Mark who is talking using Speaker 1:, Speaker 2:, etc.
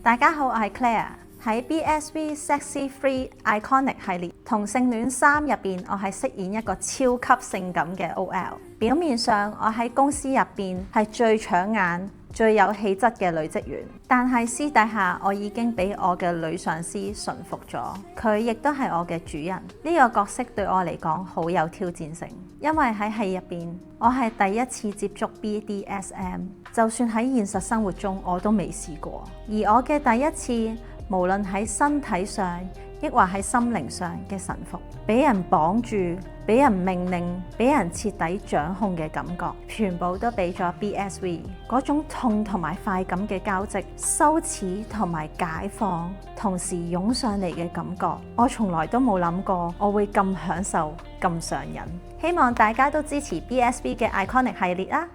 Speaker 1: 大家好，我係 Claire。喺 BSV Sexy Free Iconic 系列同性戀3入邊，我係飾演一個超級性感嘅 OL。表面上我喺公司入邊係最搶眼、最有氣質嘅女職員，但係私底下我已經俾我嘅女上司馴服咗，佢亦都係我嘅主人。呢個角色對我嚟講好有挑戰性，因為喺戲入邊我係第一次接觸 BDSM， 就算喺現實生活中我都未試過。而我嘅第一次，無論喺身體上抑或喺心靈上嘅臣服，俾人綁住，俾人命令，俾人徹底掌控嘅感覺，全部都俾咗 BSV。嗰種痛同埋快感嘅交織，羞恥同埋解放同時湧上嚟嘅感覺，我從來都冇諗過我會咁享受咁上癮。希望大家都支持 BSV 嘅 Iconic 系列啊！